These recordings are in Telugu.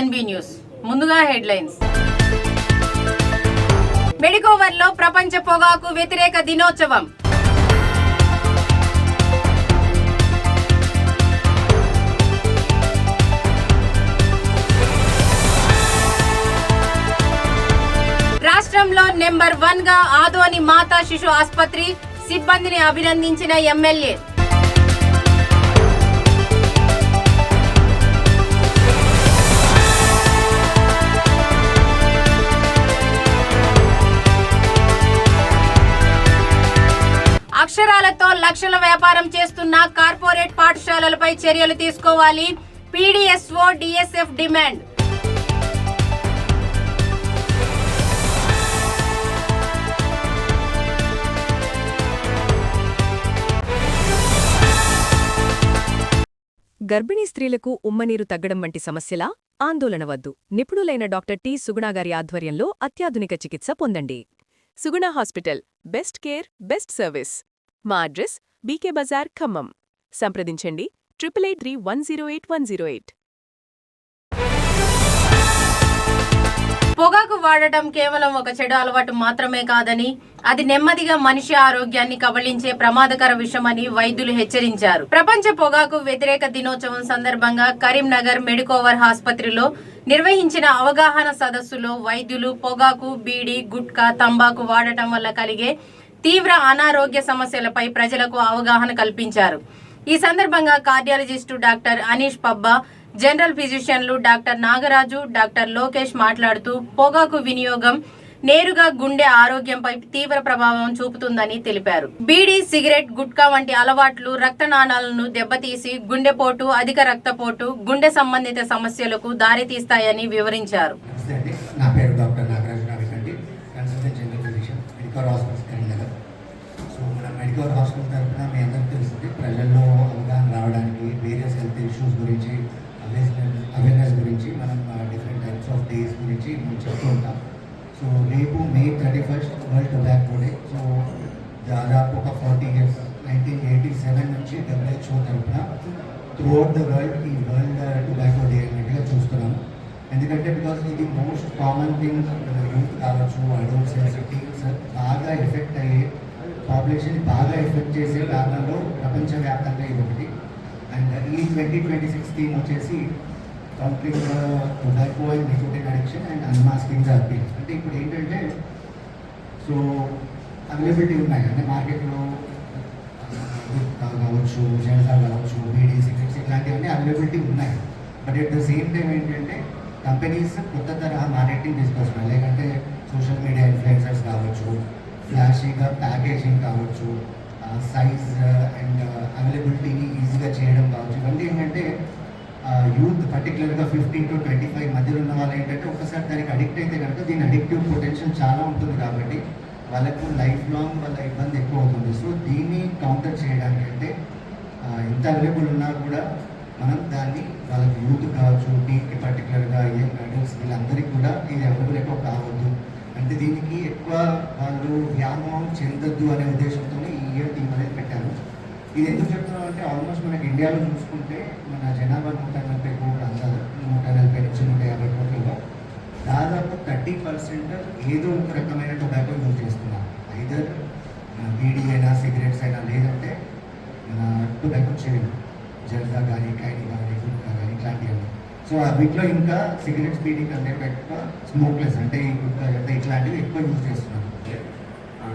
NB news. ముందుగా హెడ్లైన్స్. మెడికోవర్లో ప్రపంచ పొగాకు వ్యతిరేక దినోత్సవం. రాష్ట్రంలో నెంబర్ 1 గా ఆదోని మాతా శిశు ఆసుపత్రి సిబ్బందిని అభినందించిన ఎమ్మెల్యే. అక్షరాలతో లక్షల వ్యాపారం చేస్తున్న కార్పొరేట్ పాఠశాలలపై చర్యలు తీసుకోవాలి. PDSO DSF demand. గర్భిణీ స్త్రీలకు ఉమ్మనీరు తగ్గడం వంటి సమస్యలా? ఆందోళన వద్దు. నిపుణులైన డాక్టర్ టి. సుగుణ గారి ఆధ్వర్యంలో అత్యాధునిక చికిత్స పొందండి. Suguna hospital, best care, best service. మా అడ్రస్ బీకే బజార్, ఖమ్మం. సంప్రదించండి 883108 పొగాకు వాడటం కేవలం ఒక చెడు అలవాటు మాత్రమే కాదని, అది నెమ్మదిగా మనిషి ఆరోగ్యాన్ని కబళించే ప్రమాదకర విషయమని వైద్యులు హెచ్చరించారు. ప్రపంచ పొగాకు వ్యతిరేక దినోత్సవం సందర్భంగా కరీంనగర్ మెడికోవర్ ఆసుపత్రిలో నిర్వహించిన అవగాహన సదస్సులో వైద్యులు పొగాకు, బీడీ, గుట్కా, తంబాకు వాడటం వల్ల కలిగే తీవ్ర అనారోగ్య సమస్యలపై ప్రజలకు అవగాహన కల్పించారు. ఈ సందర్భంగా cardiologist doctor Anish Pabba, general ఫిజిషియన్లు డాక్టర్ నాగరాజు, డాక్టర్ లోకేష్ మాట్లాడుతూ పొగాకు వినియోగం నేరుగా గుండె ఆరోగ్యంపై తీవ్ర ప్రభావం చూపుతుందని తెలిపారు. బీడీ, సిగరెట్, గుట్కా వంటి అలవాట్లు రక్తనాళాలను దెబ్బతీసి గుండెపోటు, అధిక రక్తపోటు, గుండె సంబంధిత సమస్యలకు దారితీస్తాయని వివరించారు. నా పేరు doctor Nagaraju Nagandi, consultant general physician, Medicover hospital Karimnagar. So మన మెడికోవర్ హాస్పిటల్ తరఫున మీ అందరికీ తెలుస్తుంది, ప్రజల్లో అవగాహన రావడానికి వేరియస్ హెల్త్ ఇష్యూస్ గురించి, అవేర్నెస్ గురించి మనం డిఫరెంట్ టైప్స్ ఆఫ్ డేస్ గురించి మనం చెప్తూ ఉంటాం. సో రేపు May 31 world tobacco day. So దాదాపు ఒక 40 years 1987 నుంచి WHO తరఫున త్రూఅవుట్ ద వరల్డ్ ఈ వరల్డ్ టొబాకో డే అన్నట్టుగా చూస్తున్నాము. ఎందుకంటే బికాస్ ఇది మోస్ట్ కామన్ థింగ్, యూత్ కావచ్చు, అడల్ట్స్, టీన్స్ బాగా ఎఫెక్ట్ అయ్యే, పాపులేషన్ బాగా ఎఫెక్ట్ చేసే కారణంలో ప్రపంచవ్యాప్తంగా ఇది ఒకటి. అండ్ ఈ 2026 థీమ్ వచ్చేసి countering tobacco and nicotine addiction and unmasking the appeal. అంటే ఇప్పుడు ఏంటంటే, సో అవైలబిలిటీ ఉన్నాయి అంటే మార్కెట్లో కావచ్చు, జెల్సా కావచ్చు, బీడీ, సిగరెట్స్ ఇట్లాంటివన్నీ అవైలబిలిటీ ఉన్నాయి. But at the same time ఏంటంటే కంపెనీస్ కొత్త తరహా మార్కెటింగ్ తీసుకొస్తున్నాయి. లేకంటే సోషల్ మీడియా ఇన్ఫ్లుయెన్సర్స్ కావచ్చు, ఫ్లాషీగా ప్యాకేజింగ్ కావచ్చు, సైజ్ అండ్ అవైలబిలిటీని ఈజీగా చేయడం కావచ్చు. ఇవన్నీ ఏంటంటే యూత్ పర్టికులర్గా 15 to 25 మధ్యలో ఉన్న వాళ్ళు ఏంటంటే ఒక్కసారి దానికి అడిక్ట్ అయితే కనుక దీని అడిక్టివ్ పొటెన్షియల్ చాలా ఉంటుంది కాబట్టి వాళ్ళకు లైఫ్ లాంగ్ వాళ్ళ ఇబ్బంది ఎక్కువ అవుతుంది. సో దీన్ని కౌంటర్ చేయడానికి అంటే ఎంత అవైలబుల్ ఉన్నా కూడా మనం దాన్ని వాళ్ళకి యూత్ కావచ్చు, టీన్కి పర్టికులర్గా యంగ్ అడల్ట్స్ వీళ్ళందరికీ కూడా ఇది అవైలబుల్ ఎక్కువ కావద్దు. అంటే దీనికి ఎక్కువ వాళ్ళు వ్యామోహం చెందొద్దు అనే ఉద్దేశంతో ఈ ఇయర్ టీమ్ అనేది పెట్టాను. ఇది ఎందుకు చెప్తున్నాం అంటే ఆల్మోస్ట్ మనకి ఇండియాలో చూసుకుంటే మన జనాభా 140 కోట్లు అందారు, 140 నుంచి 150 కోట్లలో దాదాపు 30% ఏదో ఒక రకమైన టొబాకో యూజ్ చేస్తున్నాం. ఐదర్ బీడీ అయినా, సిగరెట్స్ అయినా, లేదంటే మన టొబాకో చేయడం, జల్దా కానీ, కైని కానీ, గుట్కా కానీ ఇట్లాంటివన్నీ. సో వీటిలో ఇంకా సిగరెట్స్, బీడీ కంటే ఎక్కువ స్మోక్లెస్ అంటే ఈ గుట్కా అంటే ఇట్లాంటివి ఎక్కువ యూజ్ చేస్తున్నాను.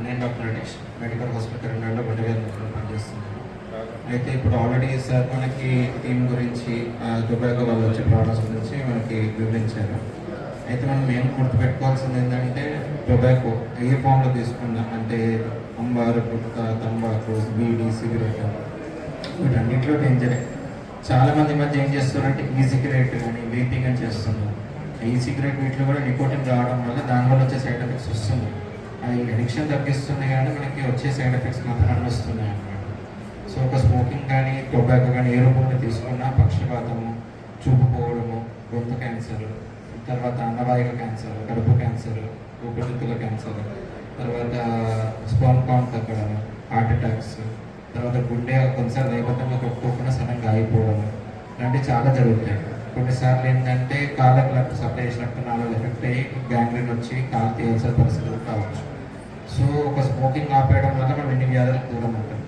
నేను డాక్టర్ అనీష్, మెడికల్ హాస్పిటల్ కరీంనగర్లో పనిచేస్తున్నాను. అయితే ఇప్పుడు ఆల్రెడీ సార్ మనకి థీమ్ గురించి, టొబాకో వల్ల వచ్చే ప్రాబ్లమ్స్ గురించి మనకి వివరించారు. అయితే మనం మెయిన్ గుర్తుపెట్టుకోవాల్సింది ఏంటంటే టొబాకో ఏ ఫామ్లో తీసుకున్నా అంటే అంబారు, గుట్కా, తంబాకు, బీడీ, సిగరెట్ వీటన్నిటిలో డేంజరే. చాలామంది మధ్య ఏం చేస్తున్నారంటే ఈ సిగరెట్ కానీ వేపింగ్ అని చేస్తున్నారు. ఈ సిగరెట్ వీటిలో కూడా నికోటిన్ రావడం వల్ల దానివల్ల వచ్చే సైడ్ ఎఫెక్ట్స్ వస్తుంది. అది అడిక్షన్ తగ్గిస్తుంది కానీ మనకి వచ్చే సైడ్ ఎఫెక్ట్స్ మాత్రం వస్తున్నాయి అన్నమాట. సో ఒక స్మోకింగ్ కానీ, టొబాకో కానీ ఏ రూపంలో తీసుకున్నా పక్షపాతము, చూపుపోవడము, గొంతు క్యాన్సర్, తర్వాత అన్నవాహిక క్యాన్సర్, కడుపు క్యాన్సర్, ఊపిరితిత్తుల క్యాన్సర్, తర్వాత స్పర్మ్ కౌంట్ తగ్గడం, హార్ట్ అటాక్స్, తర్వాత గుండె కొన్నిసార్లు దైవతంగా కొట్టుకోకుండా సడన్గా ఆగిపోవడం ఇలాంటివి చాలా జరుగుతాయి. కొన్నిసార్లు ఏంటంటే కాళ్ళకు రక్తం సప్లై చేసినట్టు నాలో ఎఫెక్ట్ అయ్యి గ్యాంగ్రీన్ వచ్చి కాలు తీయాల్సిన పరిస్థితులు కావచ్చు. సో ఒక స్మోకింగ్ ఆపేయడం వల్ల మనం ఎన్ని వ్యాధులకు దూరం ఉంటుంది.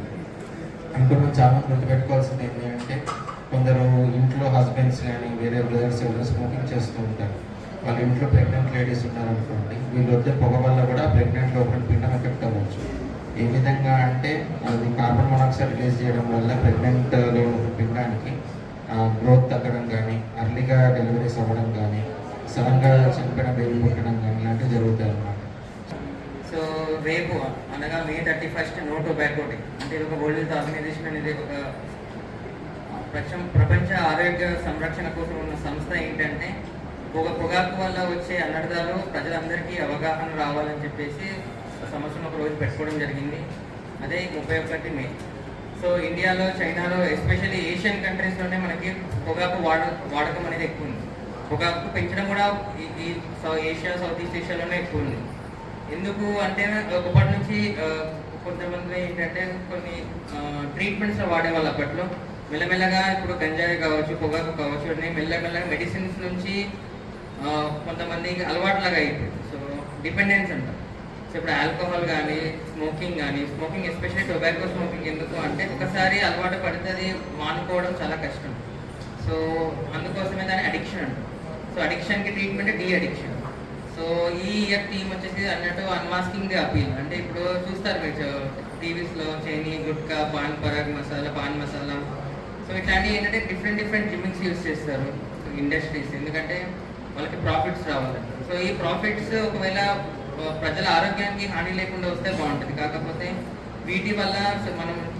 అనుకున్న చాలా గుర్తుపెట్టుకోవాల్సింది ఏంటి అంటే, కొందరు ఇంట్లో హస్బెండ్స్ కానీ వేరే బ్రదర్స్ ఎవరైనా స్మోకింగ్ చేస్తూ ఉంటారు. వాళ్ళ ఇంట్లో ప్రెగ్నెంట్ లేడీస్ ఉన్నారనుకోండి, వీళ్ళు వచ్చే పొగ వల్ల కూడా ప్రెగ్నెంట్ లోపల పిండం ఎఫెక్ట్ అవ్వచ్చు. ఏ విధంగా అంటే అది కార్బన్ మోనాక్సైడ్ రిలీజ్ చేయడం వల్ల ప్రెగ్నెంట్లో ఉన్న పిండానికి గ్రోత్ తగ్గడం కానీ, అర్లీగా డెలివరీస్ అవ్వడం కానీ, సడన్గా చనిపోయిన బేబీ పుట్టడం కానీ ఇలాంటివి జరుగుతాయి అన్నమాట. సో రేపు అనగా May 31 నో టొబాకో డే. అంటే ఇది ఒక వరల్డ్ హెల్త్ ఆర్గనైజేషన్ అనేది ఒక ప్రపంచ ఆరోగ్య సంరక్షణ కోసం ఉన్న సంస్థ. ఏంటంటే పొగాకు వల్ల వచ్చే అనర్థాలు ప్రజలందరికీ అవగాహన రావాలని చెప్పేసి సంవత్సరం ఒక రోజు పెట్టుకోవడం జరిగింది. అదే 31 మే. సో ఇండియాలో, చైనాలో, ఎస్పెషల్లీ ఏషియన్ కంట్రీస్లోనే మనకి పొగాకు వాడకం అనేది ఎక్కువ ఉంది. పొగాకు పెంచడం కూడా ఈ ఏషియా, సౌత్ ఈస్ట్ ఏషియాలోనే ఎక్కువ ఉంది. ఎందుకు అంటే ఒకప్పటి నుంచి కొంతమంది ఏంటంటే కొన్ని ట్రీట్మెంట్స్లో వాడేవాళ్ళు. అప్పట్లో మెల్లమెల్లగా ఇప్పుడు గంజాయి కావచ్చు, పొగాకు కావచ్చు, అన్నీ మెల్లమెల్లగా మెడిసిన్స్ నుంచి కొంతమందికి అలవాటులాగా అయిపోయింది. సో డిపెండెన్స్ అంటారు. సో ఇప్పుడు ఆల్కహాల్ కానీ, స్మోకింగ్ ఎస్పెషల్లీ టొబాకో స్మోకింగ్ ఎందుకు అంటే ఒకసారి అలవాటు పడితే అది మానుకోవడం చాలా కష్టం. సో అందుకోసమే దాన్ని అడిక్షన్ అంటారు. సో అడిక్షన్కి ట్రీట్మెంట్ డీ అడిక్షన్. సో ఈ ఇయర్ థీమ్ వచ్చేసి అన్నట్టు అన్మాస్కింగ్ ది అపీల్. అంటే ఇప్పుడు చూస్తారు మీరు టీవీస్లో చైనీ, గుట్కా, పాన్ పరాగ్ మసాలా, పాన్ మసాలా. సో ఇట్లాంటివి ఏంటంటే డిఫరెంట్ జిమ్మిక్స్ యూజ్ చేస్తారు ఇండస్ట్రీస్, ఎందుకంటే వాళ్ళకి ప్రాఫిట్స్ రావాలంట. సో ఈ ప్రాఫిట్స్ ఒకవేళ ప్రజల ఆరోగ్యానికి హాని లేకుండా వస్తే బాగుంటుంది. కాకపోతే వీటి వల్ల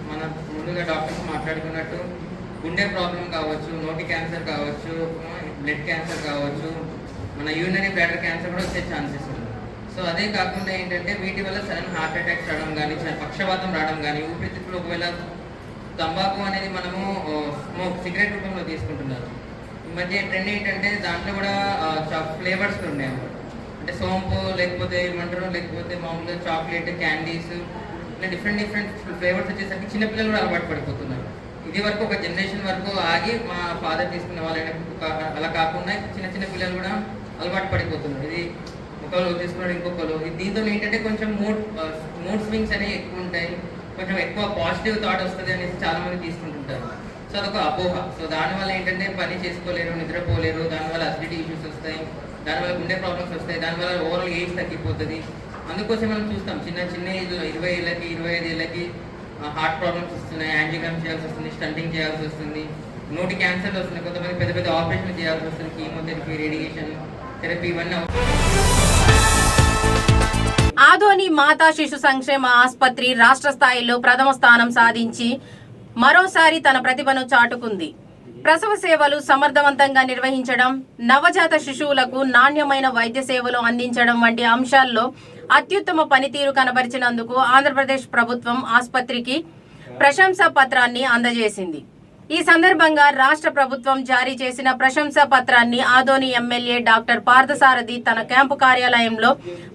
మన ముందుగా డాక్టర్స్ మాట్లాడుకున్నట్టు గుండె ప్రాబ్లం కావచ్చు, నోటి క్యాన్సర్ కావచ్చు, బ్లడ్ క్యాన్సర్ కావచ్చు, మన యూరినరీ బ్లాడర్ క్యాన్సర్ కూడా వచ్చే ఛాన్సెస్ ఉంది. సో అదే కాకుండా ఏంటంటే వీటి వల్ల సడన్ హార్ట్ అటాక్స్ రావడం కానీ, పక్షవాతం రావడం కానీ, ఊపిరితిత్తులు ఒకవేళ తంబాకు అనేది మనము సిగరెట్ రూపంలో తీసుకుంటున్నారు. ఈ మధ్య ట్రెండ్ ఏంటంటే దాంట్లో కూడా ఫ్లేవర్స్ ఉన్నాయి అన్నమాట. అంటే సోంపు, లేకపోతే ఏమంటారు, లేకపోతే మామూలుగా చాక్లెట్, క్యాండీస్, ఇలా డిఫరెంట్ ఫ్లేవర్స్ వచ్చేసరికి చిన్నపిల్లలు కూడా అలవాటు పడిపోతున్నారు. ఇది వరకు ఒక జనరేషన్ వరకు ఆగి మా ఫాదర్ తీసుకునే వాళ్ళైనా అలా కాకుండా చిన్న పిల్లలు కూడా అలవాటు పడిపోతున్నారు. ఇది ఒకరు తీసుకున్నాడు, ఇంకొకరు. దీంతో ఏంటంటే కొంచెం మూడ్ స్వింగ్స్ అనేవి ఎక్కువ ఉంటాయి, కొంచెం ఎక్కువ పాజిటివ్ థాట్ వస్తుంది అనేసి చాలా మంది తీసుకుంటుంటారు. సో అదొక అపోహ. సో దానివల్ల ఏంటంటే పని చేసుకోలేరు, నిద్రపోలేరు, దానివల్ల అసిడిటీ ఇష్యూస్ వస్తాయి, దానివల్ల గుండె ప్రాబ్లమ్స్ వస్తాయి, దానివల్ల ఓవరాల్ ఏజ్ తగ్గిపోతుంది. అందుకోసం మనం చూస్తాం చిన్న ఏజ్లో 20 ఏళ్ళకి 25 ఏళ్ళకి హార్ట్ ప్రాబ్లమ్స్ వస్తున్నాయి, యాంజియోగ్రామ్ చేయాల్సి వస్తుంది, స్టంటింగ్ చేయాల్సి వస్తుంది, నోటి క్యాన్సర్లు వస్తున్నాయి, కొంతమంది పెద్ద ఆపరేషన్ చేయాల్సి వస్తుంది, కీమోథెరపీ, రేడియేషన్ థెరపీ ఇవన్నీ. ఆదోని మాతా శిశు సంక్షేమ ఆసుపత్రి రాష్ట్ర స్థాయిలో ప్రథమ స్థానం సాధించి మరోసారి తన ప్రతిభను చాటుకుంది. ప్రసవ సేవలు సమర్థవంతంగా నిర్వహించడం, నవజాత శిశువులకు నాణ్యమైన వైద్య సేవలు అందించడం వంటి అంశాల్లో అత్యుత్తమ పనితీరు కనబరిచినందుకు ఆంధ్రప్రదేశ్ ప్రభుత్వం ఆసుపత్రికి ప్రశంసా పత్రాన్ని అందజేసింది. ఈ సందర్భంగా రాష్ట్ర ప్రభుత్వం జారీ చేసిన ప్రశంసా పత్రాన్ని ఆదోని ఎమ్మెల్యే డాక్టర్ పార్థసారథి తన క్యాంపు కార్యాలయంలో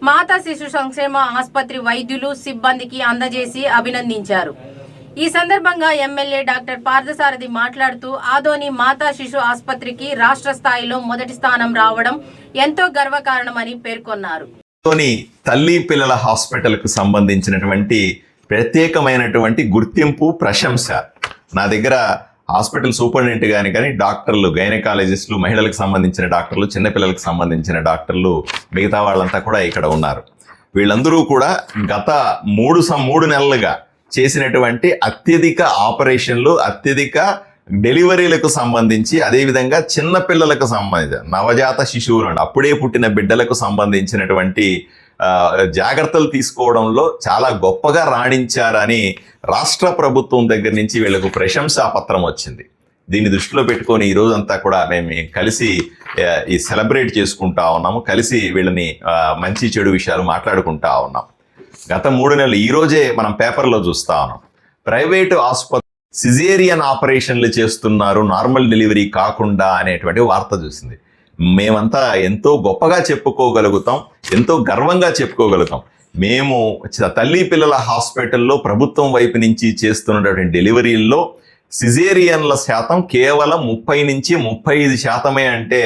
మాతా శిశు సంక్షేమ ఆసుపత్రి వైద్యులు, సిబ్బందికి అందజేసి అభినందించారు. ఈ సందర్భంగా ఎమ్మెల్యే డాక్టర్ పార్థసారథి మాట్లాడుతూ ఆదోని మాతా శిశు ఆసుపత్రికి రాష్ట్ర స్థాయిలో మొదటి స్థానం రావడం ఎంతో గర్వకారణమని పేర్కొన్నారు. తల్లి పిల్లల హాస్పిటల్కు సంబంధించినటువంటి ప్రత్యేకమైనటువంటి గుర్తింపు, ప్రశంస. నా దగ్గర హాస్పిటల్ సూపరింటెండెంట్ కానీ డాక్టర్లు, గైనకాలజిస్టులు, మహిళలకు సంబంధించిన డాక్టర్లు, చిన్నపిల్లలకు సంబంధించిన డాక్టర్లు, మిగతా వాళ్ళంతా కూడా ఇక్కడ ఉన్నారు. వీళ్ళందరూ కూడా గత 3 నెలలుగా చేసినటువంటి అత్యధిక ఆపరేషన్లు, అత్యధిక డెలివరీలకు సంబంధించి, అదేవిధంగా చిన్న పిల్లలకు సంబంధించి నవజాత శిశువులు, అప్పుడే పుట్టిన బిడ్డలకు సంబంధించినటువంటి జాగ్రత్తలు తీసుకోవడంలో చాలా గొప్పగా రాణించారని రాష్ట్ర ప్రభుత్వం దగ్గర నుంచి వీళ్లకు ప్రశంసా పత్రం వచ్చింది. దీన్ని దృష్టిలో పెట్టుకొని ఈ రోజంతా కూడా మేము కలిసి ఈ సెలబ్రేట్ చేసుకుంటా ఉన్నాము, కలిసి వీళ్ళని మంచి చెడు విషయాలు మాట్లాడుకుంటా ఉన్నాం. గత 3 నెలలు, ఈ రోజే మనం పేపర్లో చూస్తా ఉన్నాం, ప్రైవేటు ఆసుపత్రి సిజేరియన్ ఆపరేషన్లు చేస్తున్నారు, నార్మల్ డెలివరీ కాకుండా అనేటువంటి వార్త చూసింది. మేమంతా ఎంతో గొప్పగా చెప్పుకోగలుగుతాం, ఎంతో గర్వంగా చెప్పుకోగలుగుతాం. మేము తల్లి పిల్లల హాస్పిటల్లో ప్రభుత్వం వైపు నుంచి చేస్తున్నటువంటి డెలివరీల్లో సిజేరియన్ల శాతం కేవలం 30 నుంచి 35% అంటే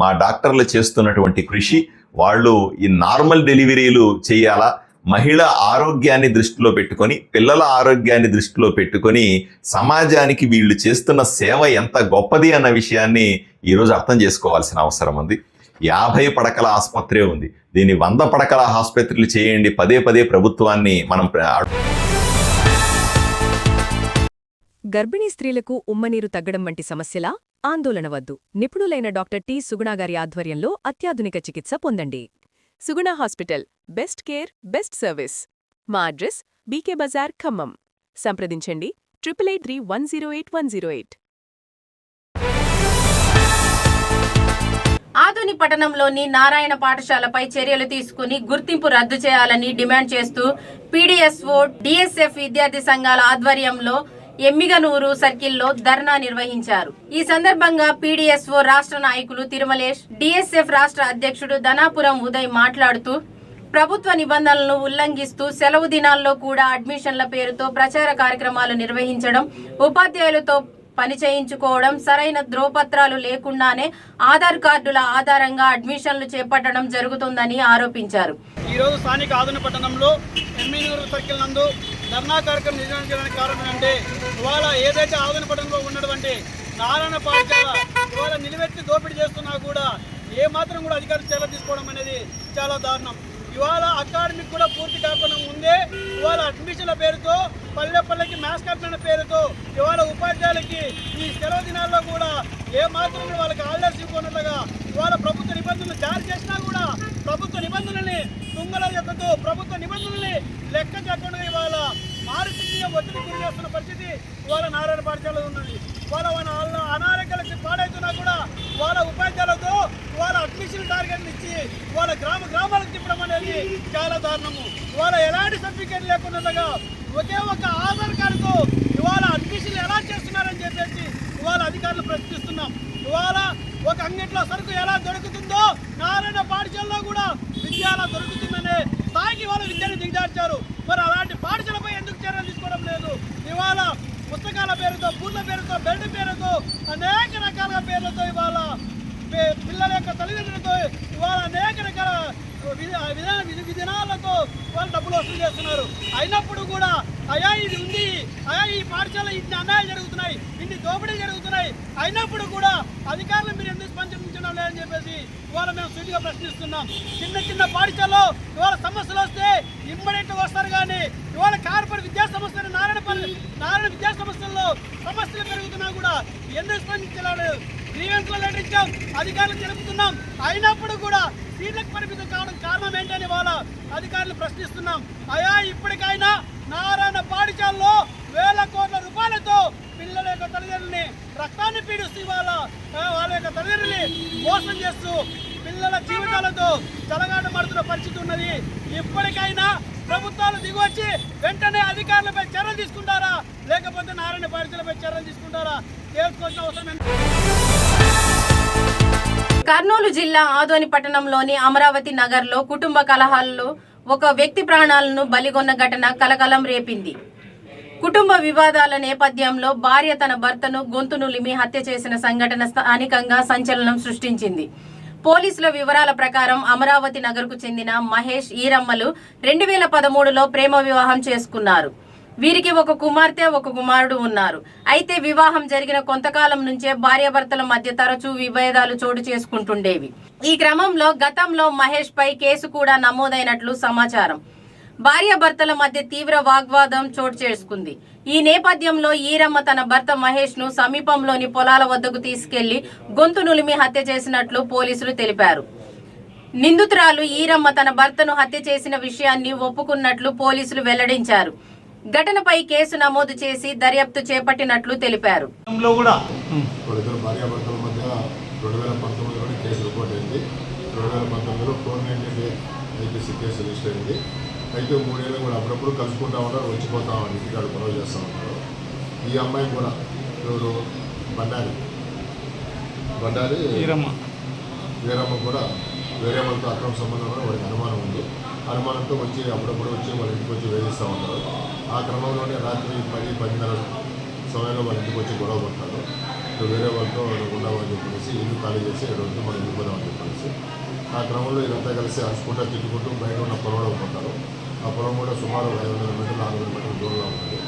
మా డాక్టర్లు చేస్తున్నటువంటి కృషి. వాళ్ళు ఈ నార్మల్ డెలివరీలు చేయాలా, మహిళ ఆరోగ్యాన్ని దృష్టిలో పెట్టుకొని, పిల్లల ఆరోగ్యాన్ని దృష్టిలో పెట్టుకొని సమాజానికి వీళ్ళు చేస్తున్న సేవ ఎంత గొప్పది అన్న విషయాన్ని ఈరోజు అర్థం చేసుకోవాల్సిన అవసరం ఉంది. 50 పడకల ఆసుపత్రి ఉంది, దీన్ని 100 పడకల ఆసుపత్రులు చేయండి. పదే పదే ప్రభుత్వాన్ని మనం గర్భిణీ స్త్రీలకు ఉమ్మనీరు తగ్గడం వంటి సమస్యలా? ఆందోళన వద్దు. నిపుణులైన డాక్టర్ టి. సుగుణాగారి ఆధ్వర్యంలో అత్యాధునిక చికిత్స పొందండి. Suguna hospital, best care, best service. మా అడ్రస్ బీకే బజార్, ఖమ్మం. సంప్రదించండి 8883108108. ఆదోని పట్టణంలోని నారాయణ పాఠశాలపై చర్యలు తీసుకుని గుర్తింపు రద్దు చేయాలని డిమాండ్ చేస్తూ పీడీఎస్ఓ, డిఎస్ఎఫ్ విద్యార్థి సంఘాల ఆధ్వర్యంలో ఎమ్మిగనూరు సర్కిల్లో ధర్నా నిర్వహించారు. ఈ సందర్భంగా పీడీఎస్ఓ రాష్ట్ర నాయకులు తిరుమలేష్, డిఎస్ఎఫ్ రాష్ట్ర అధ్యక్షుడు ధనాపురం ఉదయ్ మాట్లాడుతూ ప్రభుత్వ నిబంధనలను ఉల్లంఘిస్తూ సెలవు దినాల్లో కూడా అడ్మిషన్ల పేరుతో ప్రచార కార్యక్రమాలు నిర్వహించడం, ఉపాధ్యాయులతో పని చేయించుకోవడం, సరైన ధ్రువపత్రాలు లేకుండానే ఆధార్ కార్డుల ఆధారంగా అడ్మిషన్లు చేపట్టడం జరుగుతుందని ఆరోపించారు. ఈరోజు స్థానిక ఆదోని పట్టణంలో ఎమ్మిగనూరు సర్కిల్ నందు ధర్నా కార్యక్రమం నిర్వహించడానికి కారణం అంటే ఇవాళ ఏదైతే ఆదోని పట్టణంలో ఉన్నటువంటి నారాయణ పాఠశాల ఇవాళ నిలబెట్టి దోపిడీ చేస్తున్నా కూడా ఏమాత్రం కూడా అధికారులు చర్యలు తీసుకోవడం అనేది చాలా దారుణం. ఇవాళ అకాడమిక్ కూడా పూర్తి కాకుండా ముందే ఇవాళ అడ్మిషన్ల పేరుతో పల్లె మ్యాథ్స్ కంపెనీ పేరుతో ఇవాళ ఉపాధ్యాయులకి ఈ సెలవు దినాల్లో కూడా ఏమాత్రం వాళ్ళకి హాలిడేస్ ఇవ్వనట్లుగా ఇవాళ ప్రభుత్వ నిబంధనలు జారీ చేసినా కూడా ప్రభుత్వ నిబంధనల్ని తుంగలో ఎక్కతో ప్రభుత్వ నిబంధనల్ని లెక్క చేయకుండా ఇవాళ మానసికంగా ఒత్తిడి గురి చేస్తున్న పరిస్థితి ఇవాళ నారాయణ పాఠశాలలో ఉన్నది. వాళ్ళ అనారోగ్యాలకి పాడైతున్నా కూడా వాళ్ళ ఉపాధ్యాయులతో వాళ్ళ అడ్మిషన్ టార్గెట్లు ఇచ్చి వాళ్ళ గ్రామాలకు తిప్పడం అనేది చాలా దారుణము. ఇవాళ ఎలాంటి సర్టిఫికేట్ లేకుండా ఒకే ఒక ఆధార్ కార్డుతో ఇవాళ అడ్మిషన్లు ఎలా చేస్తున్నారని చెప్పేసి ఇవాళ అధికారులు ప్రశ్నిస్తున్నాం. ఇవాళ ఒక అంగట్లో సరుకు ఎలా దొరుకుతుందో నారాయణ పాఠశాలలో కూడా విద్య ఎలా దొరుకుతుందనే స్థాయికి వాళ్ళ విద్యను దిగజార్చారు. మరి అలాంటి పాఠశాలపై ఎందుకు చర్యలు తీసుకోవడం లేదు? ఇవాళ పుస్తకాల పేరుతో, బూట్ల పేరుతో, బెల్ట్ పేరుతో, అనేక రకాల పేర్లతో ఇవాళ పిల్లల యొక్క తల్లిదండ్రులతో ఇవాళ అనేక రకాల విధానాలతో వాళ్ళు డబ్బులు వసూలు చేస్తున్నారు. అయినప్పుడు కూడా అయా ఇది ఉంది, అయా ఈ పాఠశాల ఇన్ని అన్యాయం జరుగుతున్నాయి, ఇన్ని దోపిడీ జరుగుతున్నాయి, అయినప్పుడు కూడా అధికారులు మీరు ఎందుకు స్పందించడం లేదని చెప్పేసి ఇవాళ మేము సూటిగా ప్రశ్నిస్తున్నాం. చిన్న పాఠశాలలో ఇవాళ సమస్యలు వస్తే ఇమ్మడెంట్ వస్తారు, కానీ ఇవాళ కార్పొరేట్ విద్యా సంస్థలు నారాయణ విద్యా సంస్థల్లో సమస్యలు పెరుగుతున్నా కూడా ఎందుకు స్పందించలేదు? గ్రీవెన్స్లో లెటర్ ఇచ్చాం, అధికారులు తెలుపుతున్నాం, అయినప్పుడు కూడా సీట్లకు పరిమితం కావడం కారణం ఏంటని వాళ్ళ అధికారులు ప్రశ్నిస్తున్నాం. అయా ఇప్పటికైనా నారాయణ పాఠశాలలో వేల కోట్ల రూపాయలతో పిల్లల యొక్క తల్లిదండ్రులని రక్తాన్ని పీడిస్తూ వాళ్ళ యొక్క తల్లిదండ్రులని మోసం చేస్తూ పిల్లల జీవితాలతో చెలగాటమాడుతున్న పరిస్థితి ఉన్నది. ఇప్పటికైనా ప్రభుత్వాలు దిగొచ్చి వెంటనే అధికారులపై చర్యలు తీసుకుంటారా, లేకపోతే నారాయణ పాఠశాలపై చర్యలు తీసుకుంటారా తెలుసుకోవాల్సిన అవసరం ఎంత. కర్నూలు జిల్లా ఆదోని పట్టణంలోని అమరావతి నగర్లో కుటుంబ కలహాల్లో ఒక వ్యక్తి ప్రాణాలను బలిగొన్న ఘటన కలకలం రేపింది. కుటుంబ వివాదాల నేపథ్యంలో భార్య తన భర్తను గొంతు నులిమి హత్య చేసిన సంఘటన స్థానికంగా సంచలనం సృష్టించింది. పోలీసుల వివరాల ప్రకారం అమరావతి నగర్కు చెందిన మహేష్, ఈరమ్మలు 2013లో ప్రేమ వివాహం చేసుకున్నారు. వీరికి ఒక కుమార్తె, ఒక కుమారుడు ఉన్నారు. అయితే వివాహం జరిగిన కొంతకాలం నుంచే భార్యాభర్తల మధ్య తరచూ విభేదాలు చోటు చేసుకుంటుండేవి. ఈ క్రమంలో గతంలో మహేష్ పై కేసు కూడా నమోదైనట్లు సమాచారం. భార్యాభర్తల మధ్య తీవ్ర వాగ్వాదం చోటు చేసుకుంది. ఈ నేపథ్యంలో ఈరమ్మ తన భర్త మహేష్ ను సమీపంలోని పొలాల వద్దకు తీసుకెళ్లి గొంతు నులిమి హత్య చేసినట్లు పోలీసులు తెలిపారు. నిందితురాలు ఈరమ్మ తన భర్తను హత్య చేసిన విషయాన్ని ఒప్పుకున్నట్లు పోలీసులు వెల్లడించారు. ఘటనపై కేసు నమోదు చేసి దర్యాప్తు చేపట్టినట్లు తెలిపారు. భార్యాభర్తల మధ్య 2019లో కేసు రిపోర్ట్ అయింది. 2019లో 498 ఐపీసీ కేసు రిజిస్టర్ అయింది. అయితే 3 ఏళ్ళు కూడా అప్పుడప్పుడు కలుసుకుంటా ఉన్నారు, వచ్చిపోతామని ఇంటికాడ గొడవ చేస్తూ ఉన్నారు. ఈ అమ్మాయి కూడా ఎవరు బండారి వీరమ్మ కూడా వేరే వాళ్ళతో అక్రమ సంబంధం కూడా వాడికి అనుమానం ఉంది. అనుమానంతో వచ్చి అప్పుడప్పుడు వచ్చి వాళ్ళ ఇంటికి వచ్చి వేధిస్తూ ఉంటారు. ఆ క్రమంలోనే రాత్రి 10-10:30 సమయంలో వాళ్ళ ఇంటికి వచ్చి గొడవ పడతారు. వేరే వాళ్ళతో ఉండవని చెప్పేసి ఇల్లు ఖాళీ చేసి రోజు మనం వెళ్ళిపోదామని చెప్పేసి ఆ క్రమంలో ఇదంతా కలిసి అరుచుకుంటూ తిట్టుకుంటూ బయట ఉన్న పొలంలో పోతారు. ఆ పొలం కూడా సుమారు 500 మీటర్లు 400 మీటర్ల దూరంలో ఉంటుంది.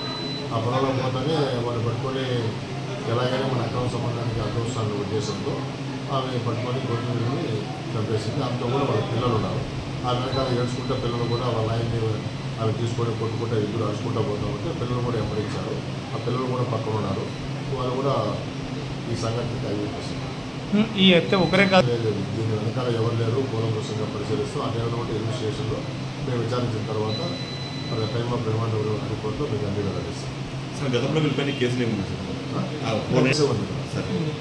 ఆ పొలంలో పోతానే వాళ్ళు పట్టుకొని ఎలాగైనా మన అక్రమ సంబంధానికి అడ్డొస్తాన్న ఉద్దేశంతో ఆమె పట్టుకొని గొంతుని చంపేసింది. ఆమెతో కూడా వాళ్ళ పిల్లలు ఉన్నారు. ఆ వెనకాల ఏడ్చుకుంటే పిల్లలు కూడా వాళ్ళ ఆయన్ని ఆమె తీసుకొని కొట్టుకుంటే ఇద్దరు అరుచుకుంటూ పోతూ ఉంటే పిల్లలు కూడా ఎంపడించారు. ఆ పిల్లలు కూడా పక్కన ఉన్నారు. వాళ్ళు కూడా ఈ సంఘటనకి అయ్యేస్తారు. ఈ ఎత్తే ఒకరే కాదు, దీని వెనకాల ఎవరు లేరు కూలంకషంగా పరిశీలిస్తూ ఆ టైంలో ఇన్వెస్టిగేషన్లో మేము విచారించిన తర్వాత మరి టైమ్ ఆఫ్ రిమాండ్ రిపోర్ట్లో మీకు అన్ని వెల్లడిస్తాం. సార్ గతంలో వీళ్ళపైన కేసులు ఏమున్నాయి సార్?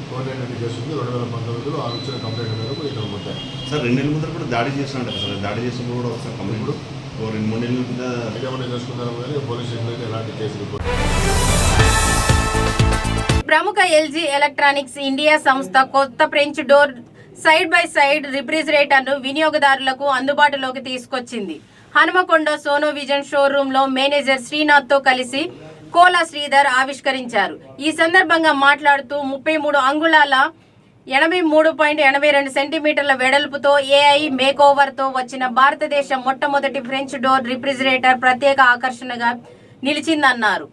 490 కేసు ఉంది. 2019లో ఆ వచ్చిన కంప్లైంట్ మేరకు ఇక్కడ ఉంటాయి సార్. 2 నెలల ముందర కూడా దాడి చేస్తున్నారు సార్. దాడి చేసినప్పుడు కూడా ఒకసారి కంప్లైంట్ 2-3 నెలల కింద ఏమైనా చేసుకున్నాము కానీ పోలీస్ స్టేషన్లో అయితే ఎలాంటి కేసు రిపోర్ట్. ప్రముఖ ఎల్జీ ఎలక్ట్రానిక్స్ ఇండియా సంస్థ కొత్త French door side by side రిఫ్రిజిరేటర్ను వినియోగదారులకు అందుబాటులోకి తీసుకొచ్చింది. హనుమకొండ సోనో విజన్ షోరూమ్ లో మేనేజర్ శ్రీనాథ్ తో కలిసి కోలా శ్రీధర్ ఆవిష్కరించారు. ఈ సందర్భంగా మాట్లాడుతూ 33 అంగుళాల 83.82 సెంటీమీటర్ల వెడల్పుతో ఏఐ మేకోవర్ తో వచ్చిన భారతదేశ మొట్టమొదటి ఫ్రెంచ్ డోర్ రిఫ్రిజిరేటర్ ప్రత్యేక ఆకర్షణగా నిలిచిందన్నారు.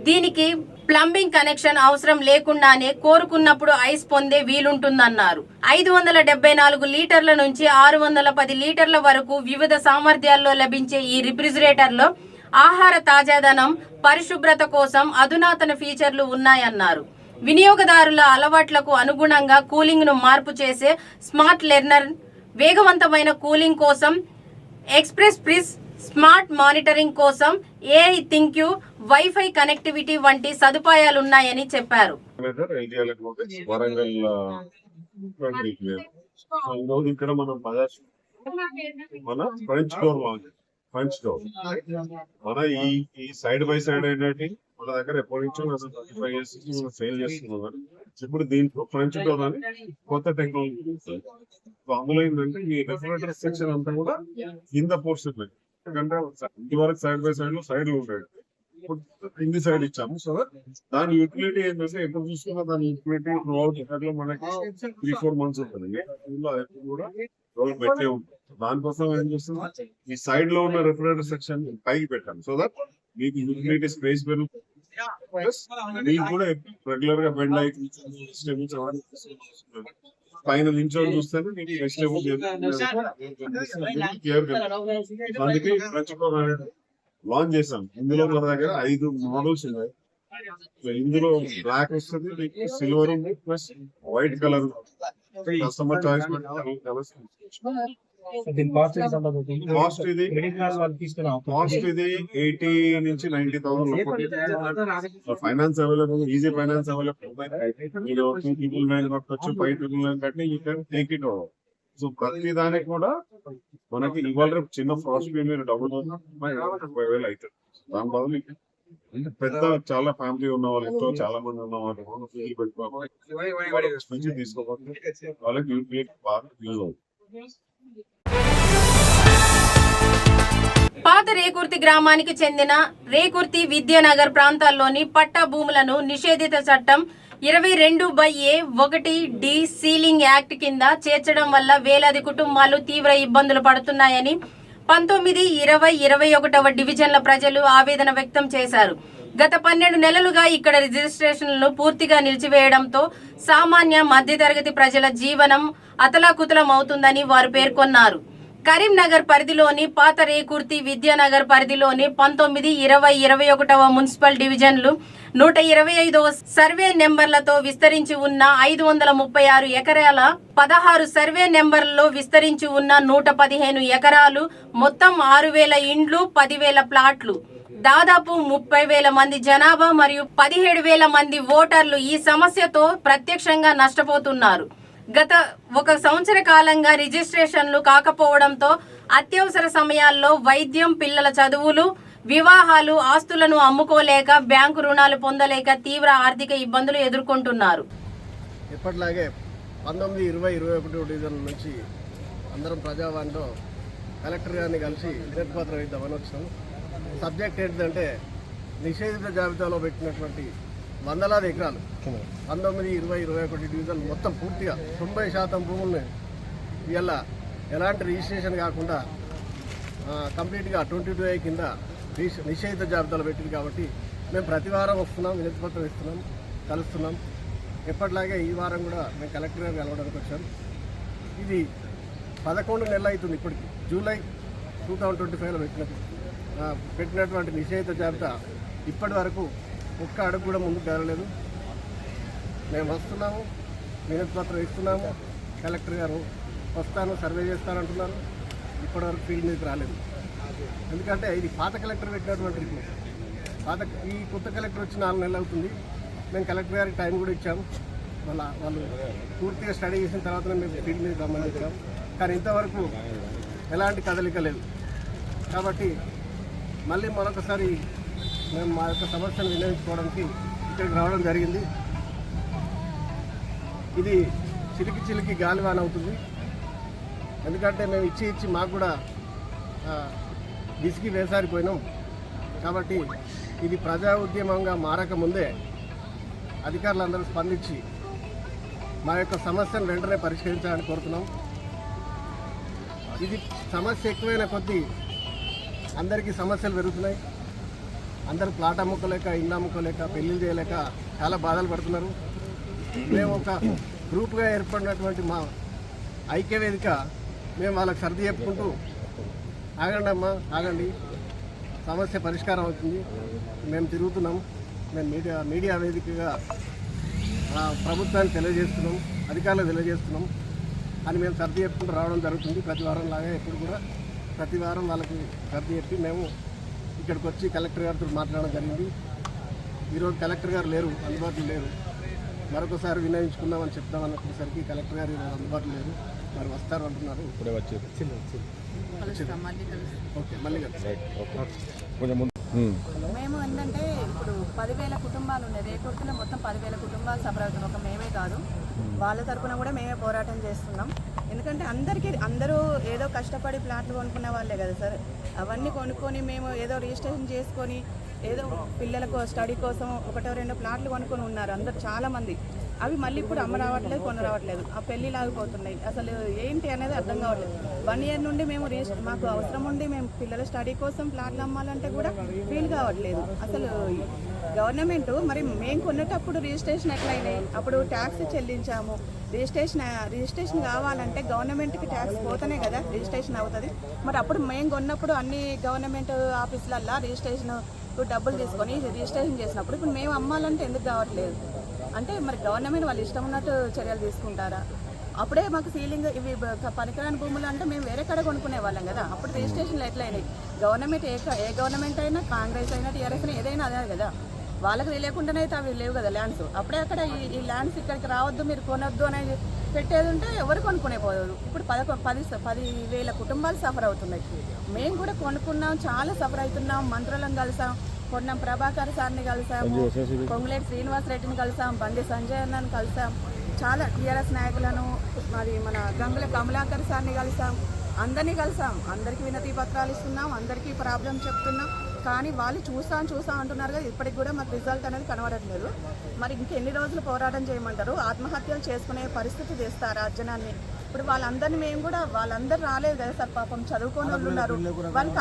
దీనికి ప్లంబింగ్ కనెక్షన్ అవసరం లేకుండానే కోరుకున్నప్పుడు ఐస్ పొందే వీలుంటుందన్నారు. 574 లీటర్ల నుంచి 610 లీటర్ల వరకు వివిధ సామర్థ్యాల్లో లభించే ఈ రిఫ్రిజిరేటర్లో ఆహార తాజాదనం, పరిశుభ్రత కోసం అధునాతన ఫీచర్లు ఉన్నాయన్నారు. వినియోగదారుల అలవాట్లకు అనుగుణంగా కూలింగ్ ను మార్పు చేసే స్మార్ట్ లెర్నర్, వేగవంతమైన కూలింగ్ కోసం ఎక్స్ప్రెస్ ఫ్రిజ్, స్మార్ట్ మానిటరింగ్ కోసం ఏఐ థింక్యూ, వైఫై కనెక్టివిటీ వంటి సదుపాయాలున్నాయని చెప్పారు. ఇక్కడ మనం మన ఫ్రెంచ్ డోర్ మన ఈ సైడ్ బై సైడ్ ఏంటంటే మన దగ్గర ఎప్పటి నుంచో 35 years మనం సేల్ చేస్తున్నాం. ఇప్పుడు దీంట్లో ఫ్రెంచ్ డోర్ అని కొత్త టెక్నాలజీ. అందులో ఏంటంటే ఈ రెఫ్రిజరేటర్ సెక్షన్ అంతా కూడా కింద పోర్షన్ ఎందుకంటే ఇంతవరకు సైడ్ బై సైడ్ లో సైడ్ ఉంటాయి. ఇప్పుడు కింది సైడ్ ఇచ్చాము. సో దాని యూటిలిటీ ఏంటంటే ఎప్పుడు చూసుకున్నా దాని యూటిలిటీ లో మనకి 3-4 months ఉంటుంది. ఇందులో ఎప్పుడు కూడా రోజు పెట్టే ఉంటుంది. దానికోసం ఏం చేస్తున్నాం, ఈ సైడ్ లో ఉన్న రెఫ్రిజరేటర్ సెక్షన్ పైకి పెట్టాను. సో దట్ మీకు యూటిలిటీ స్పేస్ పెరుగుతుంది. మీకు కూడా రెగ్యులర్ గా బెండ్ అయి పైన నించొని చూస్తేనే మీకు వెజిటేబుల్ అందుకే లాంచ్ చేసాం. ఇందులో మన దగ్గర 5 మోడల్స్ ఉన్నాయి. ఇందులో బ్లాక్ వస్తుంది, మీకు సిల్వర్ ఉంది, plus white colour. Customer choice cost ఇది 80 నుంచి 90,000. Finance available, easy finance available. మీరు 2 people కట్టొచ్చు, 5 people కట్టి you can take it over. So ప్రతి దానికి కూడా మనకి ఇవాళ రేపు చిన్న ఫ్రాస్ట్ మీరు డబ్బులు 5,000 అవుతుంది. దాని బదులు పెద్ద చాలా ఫ్యామిలీ ఉన్న వాళ్ళు, ఎంతో చాలా మంది ఉన్న వాళ్ళు పెట్టుకోవాలి తీసుకోవాలి. వాళ్ళకి యూపీఐ బాగా యూజ్ అవుతుంది. పాత రేకుర్తి గ్రామానికి చెందిన రేకుర్తి విద్యానగర్ ప్రాంతాల్లోని పట్టా భూములను నిషేధిత చట్టం 22/A(1)D సీలింగ్ యాక్ట్ కింద చేర్చడం వల్ల వేలాది కుటుంబాలు తీవ్ర ఇబ్బందులు పడుతున్నాయని 19, 20, 21వ డివిజన్ల ప్రజలు ఆవేదన వ్యక్తం చేశారు. గత 12 నెలలుగా ఇక్కడ రిజిస్ట్రేషన్లు పూర్తిగా నిలిచివేయడంతో సామాన్య మధ్యతరగతి ప్రజల జీవనం అతలాకుతలం అవుతుందని వారు పేర్కొన్నారు. కరీంనగర్ పరిధిలోని పాత రేకుర్తి విద్యానగర్ పరిధిలోని 19, 20, 21వ మున్సిపల్ డివిజన్లు 125వ సర్వే నెంబర్లతో విస్తరించి ఉన్న 536 ఎకరాల 16 సర్వే నెంబర్లలో విస్తరించి ఉన్న 115 ఎకరాలు, మొత్తం 6,000 ఇండ్లు, 10,000 ప్లాట్లు, దాదాపు 30,000 మంది జనాభా మరియు 17,000 మంది ఓటర్లు ఈ సమస్యతో ప్రత్యక్షంగా నష్టపోతున్నారు. గత 1 సంవత్సర కాలంగా రిజిస్ట్రేషన్లు కాకపోవడంతో అత్యవసర సమయాల్లో వైద్యం, పిల్లల చదువులు, వివాహాలు, ఆస్తులను అమ్ముకోలేక బ్యాంకు రుణాలు పొందలేక తీవ్ర ఆర్థిక ఇబ్బందులు ఎదుర్కొంటున్నారు. ఎప్పటిలాగే 19, 20, 21 డివిజన్ నుంచి అందరం ప్రజావాణిలో కలెక్టర్ గారిని కలిసి వినతిపత్రం ఇద్దామని వచ్చాము. సబ్జెక్ట్ ఏంటంటే నిషేధిత జాబితాలో పెట్టినటువంటి వందలాది ఎకరాలు 19, 20, 21 డివిజన్ మొత్తం పూర్తిగా 90% భూముల్ని ఇవాళ ఎలాంటి రిజిస్ట్రేషన్ కాకుండా కంప్లీట్గా 22A కింద నిషేధిత జాబితాలు పెట్టింది. కాబట్టి మేము ప్రతి వారం వస్తున్నాం, వినతి పత్రం ఇస్తున్నాం, కలుస్తున్నాం. ఎప్పటిలాగే ఈ వారం కూడా మేము కలెక్టర్ గారు కలవడానికి వచ్చాం. ఇది 11 నెలలు అవుతుంది ఇప్పటికి. జూలై 2025లో పెట్టినటువంటి నిషేధిత జాబితా ఇప్పటి వరకు ఒక్క అడుగు కూడా ముందుకు కదలలేదు. మేము వస్తున్నాము, వినతి పత్రం ఇస్తున్నాము. కలెక్టర్ గారు వస్తాను, సర్వే చేస్తానంటున్నారు. ఇప్పటివరకు ఫీల్డ్ మీదకి రాలేదు. ఎందుకంటే ఇది పాత కలెక్టర్ పెట్టినటువంటి రిపోర్ట్. ఈ కొత్త కలెక్టర్ వచ్చి 4 నెలలు అవుతుంది. మేము కలెక్టర్ గారికి టైం కూడా ఇచ్చాము. వాళ్ళు పూర్తిగా స్టడీ చేసిన తర్వాత మేము ఫీల్డ్ మీద రమ్మని ఇచ్చాం. కానీ ఇంతవరకు ఎలాంటి కదలిక లేదు. కాబట్టి మళ్ళీ మరొకసారి మేము మా యొక్క సమస్యను వినియోగించుకోవడానికి ఇక్కడికి రావడం జరిగింది. ఇది చిలికి గాలివాన అవుతుంది. ఎందుకంటే మేము ఇచ్చి మాకు కూడా విసిగి వేసారిపోయినాం. కాబట్టి ఇది ప్రజా ఉద్యమంగా మారకముందే అధికారులందరూ స్పందించి మా యొక్క సమస్యను వెంటనే పరిష్కరించాలని కోరుతున్నాం. ఇది సమస్య ఎక్కువైన కొద్దీ అందరికీ సమస్యలు పెరుగుతున్నాయి. అందరూ ప్లాట్ అమ్ముకోలేక, ఇల్లు అమ్ముకోలేక, పెళ్ళిళ్ళు చేయలేక చాలా బాధలు పడుతున్నారు. మేము ఒక గ్రూప్గా ఏర్పడినటువంటి మా ఐక్యవేదిక మేము వాళ్ళకి సర్ది చెప్పుకుంటూ ఆగండి అమ్మా, ఆగండి, సమస్య పరిష్కారం అవుతుంది, మేము తిరుగుతున్నాం, మేము మీడియా వేదికగా ప్రభుత్వానికి తెలియజేస్తున్నాం, అధికారులకు తెలియజేస్తున్నాం అని మేము సర్ది చెప్పుకుంటూ రావడం జరుగుతుంది. ప్రతి వారం లాగా ఎప్పుడు కూడా ప్రతి వారం వాళ్ళకి సర్ది చెప్పి మేము ఇక్కడికి వచ్చి కలెక్టర్ గారితో మాట్లాడడం జరిగింది. ఈరోజు కలెక్టర్ గారు లేరు, అందుబాటులో లేరు. మరొకసారి వినియోగించుకుందామని చెప్తామన్నసరికి కలెక్టర్ గారు ఈరోజు అందుబాటులో లేరు. మరి వస్తారు అంటున్నారు. ఇప్పుడే వచ్చేది. ఓకే, మళ్ళీ మేము ఏంటంటే ఇప్పుడు 10,000 కుటుంబాలు ఉన్నాయి. రేకుర్తిలో మొత్తం 10,000 కుటుంబాలు సఫర్ అవుతున్నాయి. ఒక మేమే కాదు, వాళ్ళ తరపున కూడా మేమే పోరాటం చేస్తున్నాం. ఎందుకంటే అందరూ ఏదో కష్టపడి ప్లాట్లు కొనుక్కునే వాళ్ళే కదా సార్. అవన్నీ కొనుక్కొని మేము ఏదో రిజిస్ట్రేషన్ చేసుకొని ఏదో పిల్లలకు స్టడీ కోసం 1-2 ప్లాట్లు కొనుక్కొని ఉన్నారు అందరు చాలామంది. అవి మళ్ళీ ఇప్పుడు అమ్మ రావట్లేదు, కొన రావట్లేదు. ఆ పెళ్ళిళ్ళు ఆగిపోతున్నాయి. అసలు ఏంటి అనేది అర్థం కావట్లేదు. 1 ఇయర్ నుండి మేము మాకు అవసరం ఉండి మేము పిల్లల స్టడీ కోసం ప్లాట్లు అమ్మాలంటే కూడా వీలు కావట్లేదు. అసలు గవర్నమెంట్ మరి మేము కొనేటప్పుడు రిజిస్ట్రేషన్ ఎట్లయినాయి, అప్పుడు ట్యాక్స్ చెల్లించాము. రిజిస్ట్రేషన్ కావాలంటే గవర్నమెంట్కి ట్యాక్స్ పోతేనే కదా రిజిస్ట్రేషన్ అవుతుంది. మరి అప్పుడు మేము కొన్నప్పుడు అన్ని గవర్నమెంట్ ఆఫీసులల్లో రిజిస్ట్రేషన్ డబ్బులు తీసుకొని రిజిస్ట్రేషన్ చేసినప్పుడు ఇప్పుడు మేము అమ్మాలంటే ఎందుకు కావట్లేదు అంటే మరి గవర్నమెంట్ వాళ్ళు ఇష్టం ఉన్నట్టు చర్యలు తీసుకుంటారా? అప్పుడే మాకు సీలింగ్ ఇవి పనికిరాని భూములు అంటే మేము వేరే కడ కొనుక్కునే వాళ్ళం కదా. అప్పుడు రిజిస్ట్రేషన్లు ఎట్లయినాయి? గవర్నమెంట్ ఏ గవర్నమెంట్ అయినా, కాంగ్రెస్ అయినా, టీఆర్ఎస్ అయినా ఏదైనా అదే కదా. వాళ్ళకి తెలియకుండానే అయితే అవి లేవు కదా ల్యాండ్స్. అప్పుడే అక్కడ ఈ ల్యాండ్స్ ఇక్కడికి రావద్దు, మీరు కొనొద్దు అనేది పెట్టేది ఉంటే ఎవరు కొనుక్కునే పోదు. ఇప్పుడు 10,000 కుటుంబాలు సఫర్ అవుతున్నాయి. మేము కూడా కొనుక్కున్నాం, చాలా సఫర్ అవుతున్నాం. మంత్రులను కలిసాం, పొన్నం ప్రభాకర్ సార్ని కలిసాము, పొంగులేటి శ్రీనివాస్ రెడ్డిని కలిసాం, బండి సంజయ్ అన్నని కలిసాం, చాలా టీఆర్ఎస్ నాయకులను, మరి మన గంగుల కమలాకర్ సార్ని కలిసాం, అందరినీ కలిసాం. అందరికీ వినతి పత్రాలు ఇస్తున్నాం, అందరికీ ప్రాబ్లం చెప్తున్నాం. కానీ వాళ్ళు చూస్తాం అంటున్నారు కదా, ఇప్పటికి కూడా మాకు రిజల్ట్ అనేది కనబడట్లేదు. మరి ఇంకెన్ని రోజులు పోరాటం చేయమంటారు? ఆత్మహత్యలు చేసుకునే పరిస్థితి తెస్తారా జనాన్ని? ఇప్పుడు వాళ్ళందరినీ మేము కూడా వాళ్ళందరూ రాలేదు కదా సార్. పాపం చదువుకునే వాళ్ళు ఉన్నారు, వాళ్ళు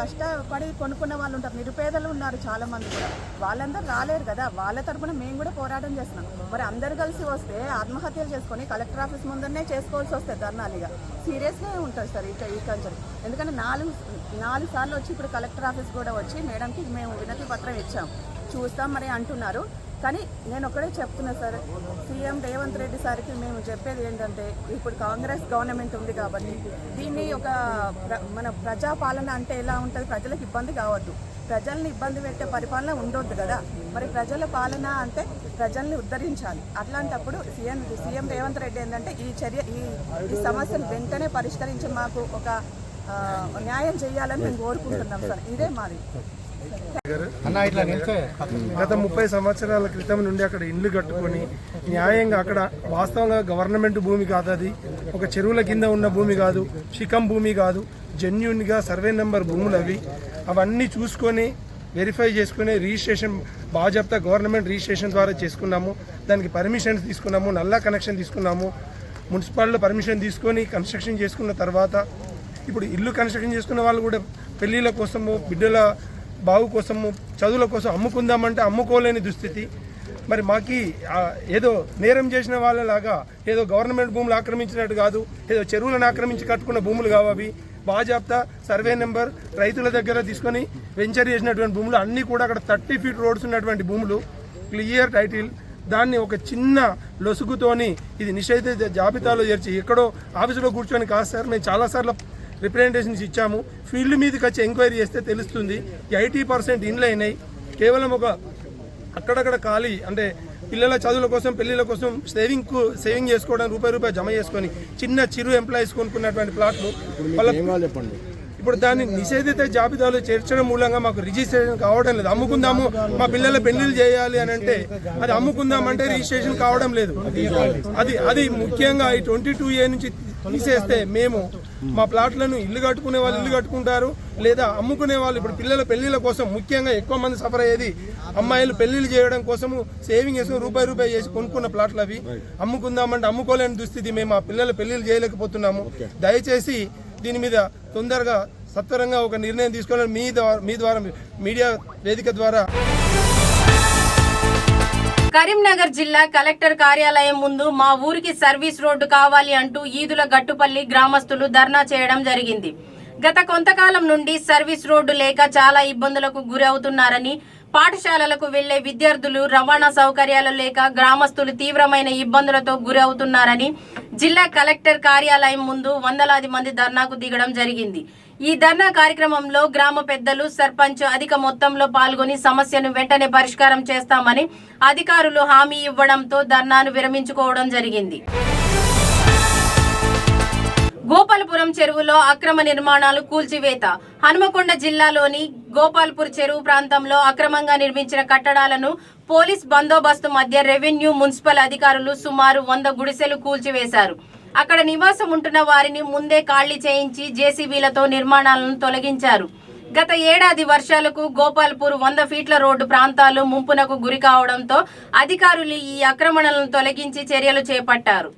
కష్టపడి కొనుక్కున్న వాళ్ళు ఉంటారు, నిరుపేదలు ఉన్నారు చాలా మంది కూడా, వాళ్ళందరూ రాలేరు కదా. వాళ్ళ తరపున మేము కూడా పోరాటం చేస్తున్నాం. మరి అందరు కలిసి వస్తే ఆత్మహత్యలు చేసుకొని కలెక్టర్ ఆఫీస్ ముందరనే చేసుకోవాల్సి వస్తే ధర్నాలుగా సీరియస్గా ఉంటుంది సార్ ఈ కల్చర్. ఎందుకంటే 4 సార్లు వచ్చి ఇప్పుడు కలెక్టర్ ఆఫీస్ కూడా వచ్చి మేడంకి మేము వినతి పత్రం ఇచ్చాం, చూస్తాం మరి అంటున్నారు. కానీ నేను ఒకటే చెప్తున్నా సార్, సీఎం రేవంత్ రెడ్డి సార్కి మేము చెప్పేది ఏంటంటే, ఇప్పుడు కాంగ్రెస్ గవర్నమెంట్ ఉంది కాబట్టి దీన్ని మన ప్రజాపాలన అంటే ఎలా ఉంటుంది? ప్రజలకు ఇబ్బంది కావద్దు, ప్రజల్ని ఇబ్బంది పెట్టే పరిపాలన ఉండొద్దు కదా. మరి ప్రజల పాలన అంటే ప్రజల్ని ఉద్ధరించాలి. అట్లాంటప్పుడు సీఎం రేవంత్ రెడ్డి ఏంటంటే ఈ సమస్యను వెంటనే పరిష్కరించి మాకు ఒక న్యాయం చేయాలని మేము కోరుకుంటున్నాం సార్. ఇదే మాది. గత 30 సంవత్సరాల క్రితం నుండి అక్కడ ఇండ్లు కట్టుకొని న్యాయంగా, అక్కడ వాస్తవంగా గవర్నమెంట్ భూమి కాదు, అది ఒక చెరువుల కింద ఉన్న భూమి కాదు, శిఖం భూమి కాదు, జెన్యూన్గా సర్వే నెంబర్ భూములు అవన్నీ చూసుకొని వెరిఫై చేసుకుని రిజిస్ట్రేషన్ బాజాప్తా గవర్నమెంట్ రిజిస్ట్రేషన్ ద్వారా చేసుకున్నాము. దానికి పర్మిషన్స్ తీసుకున్నాము, నల్లా కనెక్షన్ తీసుకున్నాము, మున్సిపాలిటీలో పర్మిషన్ తీసుకొని కన్స్ట్రక్షన్ చేసుకున్న తర్వాత ఇప్పుడు ఇల్లు కన్స్ట్రక్షన్ చేసుకున్న వాళ్ళు కూడా పెళ్ళిళ్ళ కోసము, బిడ్డల బావు కోసము, చదువుల కోసం అమ్ముకుందామంటే అమ్ముకోలేని దుస్థితి. మరి మాకి ఏదో నేరం చేసిన వాళ్ళలాగా ఏదో గవర్నమెంట్ భూములు ఆక్రమించినట్టు కాదు, ఏదో చెరువులను ఆక్రమించి కట్టుకున్న భూములు కావు. అవి బాజాప్తా సర్వే నెంబర్ రైతుల దగ్గర తీసుకొని వెంచర్ చేసినటువంటి భూములు అన్నీ కూడా అక్కడ 30 ఫీట్ రోడ్స్ ఉన్నటువంటి భూములు, క్లియర్ టైటిల్. దాన్ని ఒక చిన్న లొసుగుతోని ఇది నిషేధిత జాబితాలో చేర్చి ఎక్కడో ఆఫీసులో కూర్చొని కాదు సార్, మేము చాలాసార్లు రిప్రజెంటేషన్స్ ఇచ్చాము. ఫీల్డ్ మీదకి వచ్చి ఎంక్వైరీ చేస్తే తెలుస్తుంది 80% ఇండ్లు అయినాయి. కేవలం ఒక అక్కడక్కడ ఖాళీ అంటే పిల్లల చదువుల కోసం, పెళ్లిళ్ళ కోసం సేవింగ్ చేసుకోవడం రూపాయి జమ చేసుకొని చిన్న చిరు ఎంప్లాయీస్ కొనుక్కున్నటువంటి ప్లాట్లు చెప్పండి. ఇప్పుడు దాన్ని నిషేధిత జాబితాలో చేర్చడం మూలంగా మాకు రిజిస్ట్రేషన్ కావడం లేదు. అమ్ముకుందాము, మా పిల్లల పెళ్లిళ్ళు చేయాలి అని అంటే అది అమ్ముకుందామంటే రిజిస్ట్రేషన్ కావడం లేదు. అది ముఖ్యంగా ఈ 22A నుంచి తీసేస్తే మేము మా ప్లాట్లను ఇల్లు కట్టుకునే వాళ్ళు ఇల్లు కట్టుకుంటారు, లేదా అమ్ముకునే వాళ్ళు ఇప్పుడు పిల్లల పెళ్లిళ్ళ కోసం ముఖ్యంగా ఎక్కువ మంది సఫర్ అయ్యేది అమ్మాయిలు పెళ్లిళ్ళు చేయడం కోసము సేవింగ్ చేసుకుని రూపాయి చేసి కొనుక్కున్న ప్లాట్లు అవి. అమ్ముకుందామంటే అమ్ముకోలేని దుస్థితి. మేము ఆ పిల్లల పెళ్లిళ్ళు చేయలేకపోతున్నాము. దయచేసి దీని మీద తొందరగా సత్వరంగా ఒక నిర్ణయం తీసుకోవాలని మీ ద్వారా మీడియా వేదిక ద్వారా. కరీంనగర్ జిల్లా కలెక్టర్ కార్యాలయం ముందు మా ఊరికి సర్వీస్ రోడ్డు కావాలి అంటూ ఈదుల గట్టుపల్లి గ్రామస్తులు ధర్నా చేయడం జరిగింది. గత కొంతకాలం నుండి సర్వీస్ రోడ్డు లేక చాలా ఇబ్బందులకు గురి అవుతున్నారని, పాఠశాలలకు వెళ్లే విద్యార్థులు రవాణా సౌకర్యాలు లేక గ్రామస్తులు తీవ్రమైన ఇబ్బందులతో గురి అవుతున్నారని జిల్లా కలెక్టర్ కార్యాలయం ముందు వందలాది మంది ధర్నాకు దిగడం జరిగింది. ఈ ధర్నా కార్యక్రమంలో గ్రామ పెద్దలు, సర్పంచ్ అధిక మొత్తంలో పాల్గొని సమస్యను వెంటనే పరిష్కారం చేస్తామని అధికారులు హామీ ఇవ్వడంతో ధర్నాను విరమించుకోవడం జరిగింది. గోపాల్పురం చెరువులో అక్రమ నిర్మాణాలు కూల్చివేత. హనుమకొండ జిల్లాలోని గోపాల్పూర్ చెరువు ప్రాంతంలో అక్రమంగా నిర్మించిన కట్టడాలను పోలీస్ బందోబస్తు మధ్య రెవెన్యూ, మున్సిపల్ అధికారులు సుమారు 100 గుడిసెలు కూల్చివేశారు. అక్కడ నివాసం ఉంటున్న వారిని ముందే ఖాళీ చేయించి జేసీబీలతో నిర్మాణాలను తొలగించారు. గత ఏడాది వర్షాలకు గోపాల్పూర్ 100 ఫీట్ల రోడ్డు ప్రాంతాలు ముంపునకు గురి కావడంతో అధికారులు ఈ ఆక్రమణలను తొలగించి చర్యలు చేపట్టారు.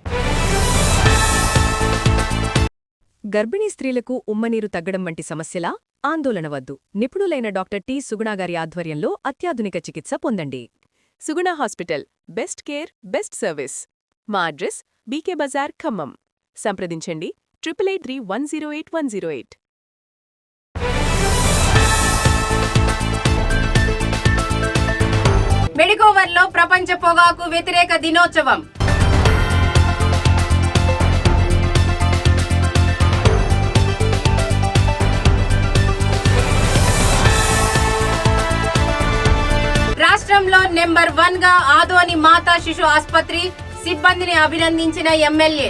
గర్భిణీ స్త్రీలకు ఉమ్మనీరు తగ్గడం వంటి సమస్యలా? ఆందోళన వద్దు. నిపుణులైన డాక్టర్ టి. సుగుణాగారి ఆధ్వర్యంలో అత్యాధునిక చికిత్స పొందండి. Suguna hospital, best care, best service. మా అడ్రస్ బీకే బజార్, ఖమ్మం. సంప్రదించండి 8883108108. మెడికోవర్లో ప్రపంచ పొగాకు వ్యతిరేక దినోత్సవం. రాష్ట్రంలో నెంబర్ 1 గా ఆదోని మాతా శిశు ఆసుపత్రి సిబ్బందిని అభినందించిన ఎమ్మెల్యే.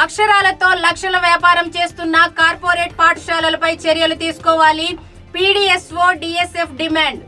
అక్షరాలతో లక్షల వ్యాపారం చేస్తున్న కార్పొరేట్ పాఠశాలలపై చర్యలు తీసుకోవాలి. PDSO, DSF demand.